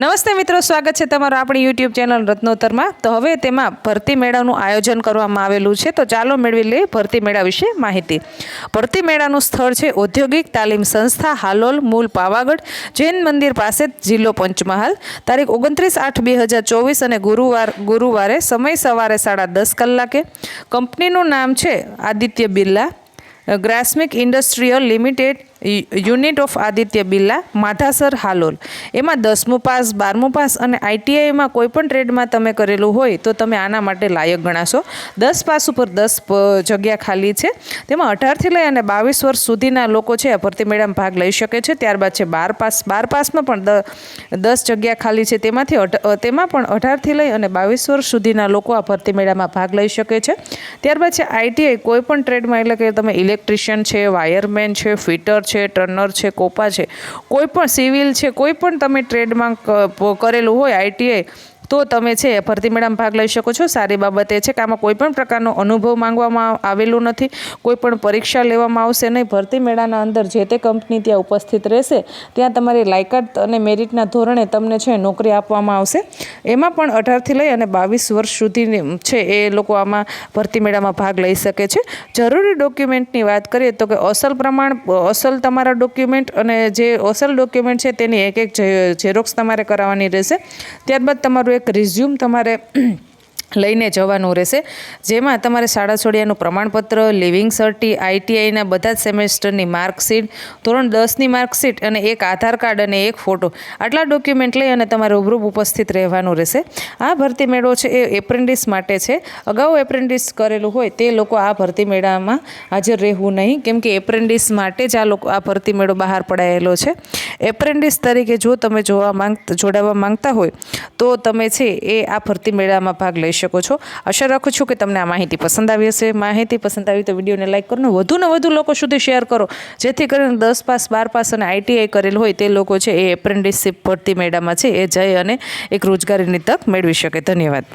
નમસ્તે મિત્રો, સ્વાગત છે તમારું આપણી યુટ્યુબ ચેનલ રત્નોત્તરમાં। તો હવે તેમાં ભરતી મેળાનું આયોજન કરવામાં આવેલું છે, તો ચાલો મેળવી લઈએ ભરતી મેળા વિશે માહિતી। ભરતી મેળાનું સ્થળ છે ઔદ્યોગિક તાલીમ સંસ્થા હાલોલ, મૂળ પાવાગઢ, જૈન મંદિર પાસે, જિલ્લો પંચમહાલ। તારીખ 29/8/2024 અને ગુરુવારે, સમય સવારે 10:30 કલાકે। કંપનીનું નામ છે Aditya Birla Grasim industrial limited, unit of Aditya Birla, Madhasar, Halol. એમાં 10મું પાસ, 12મું પાસ અને આઈટીઆઈમાં કોઈપણ ટ્રેડમાં તમે કરેલું હોય તો તમે આના માટે લાયક ગણાશો। 10 પાસ ઉપર 10 જગ્યા ખાલી છે, તેમાં 18થી લઈ અને 22 વર્ષ સુધીના લોકો છે આ ભરતી મેળામાં ભાગ લઈ શકે છે। ત્યારબાદ છે 12 પાસ, 12 પાસમાં પણ 10 જગ્યા ખાલી છે, તેમાં પણ 18થી લઈ અને 22 વર્ષ સુધીના લોકો આ ભરતી મેળામાં ભાગ લઈ શકે છે। ત્યારબાદ છે આઈટીઆઈ કોઈપણ ટ્રેડમાં, એટલે કે તમે ઇલેક્ટ્રિશિયન છે, વાયરમેન છે, ફિટર છે, ટર્નર છે, કોપા છે, કોઈ પણ સિવિલ છે, કોઈ પણ તમે ટ્રેડમાં કરેલું હોય આઈટીઆઈ, તો તમે છે ભરતી મેળામાં ભાગ લઈ શકો છો। સારી બાબત એ છે કે આમાં કોઈ પણ પ્રકારનો અનુભવ માંગવામાં આવેલું નથી, કોઈ પણ પરીક્ષા લેવામાં આવશે નહીં। ભરતી મેળાના અંદર જે તે કંપની ત્યાં ઉપસ્થિત રહેશે, ત્યાં તમારી લાયકાત અને મેરિટના ધોરણે તમને છે નોકરી આપવામાં આવશે। એમાં પણ 18થી લઈ અને 22 વર્ષ સુધી છે એ લોકો આમાં ભરતી મેળામાં ભાગ લઈ શકે છે। જરૂરી ડોક્યુમેન્ટની વાત કરીએ તો કે અસલ તમારા ડોક્યુમેન્ટ, અને જે અસલ ડોક્યુમેન્ટ છે તેની એક ઝેરોક્સ તમારે કરાવવાની રહેશે। ત્યારબાદ તમારું એક રિઝ્યુમ તમારે લઈને જવાનું રહેશે, જેમાં તમારે શાળા છોડ્યાનું પ્રમાણપત્ર, લિવિંગ સર્ટી, આઈટીઆઈના બધા જ સેમેસ્ટરની માર્કશીટ, ધોરણ 10ની માર્કશીટ અને એક આધાર કાર્ડ અને એક ફોટો, આટલા ડોક્યુમેન્ટ લઈ અને તમારે રૂબરૂ ઉપસ્થિત રહેવાનું રહેશે। આ ભરતી મેળો છે એ એપ્રેન્ટિસ માટે છે। અગાઉ એપ્રેન્ટિસ કરેલું હોય તે લોકો આ ભરતી મેળામાં હાજર રહેવું નહીં, કેમ કે એપ્રેન્ટિસ માટે જ આ ભરતી મેળો બહાર પડાયેલો છે। એપ્રેન્ટિસ તરીકે જો તમે જોડાવા માંગતા હોય તો તમે છે એ આ ભરતી મેળામાં ભાગ લઈ શકો છો। આશા રાખું છું કે તમને આ માહિતી પસંદ આવી હશે। માહિતી પસંદ આવી તો વિડીયોને લાઈક કરો, વધુને વધુ લોકો સુધી શેર કરો, જેથી કરીને 10 પાસ, 12 પાસ અને આઈટીઆઈ કરેલ હોય તે લોકો છે એ એપ્રેન્ટિસશીપ ભરતી મેળામાં છે એ જઈ અને એક રોજગારીની તક મેળવી શકે। ધન્યવાદ।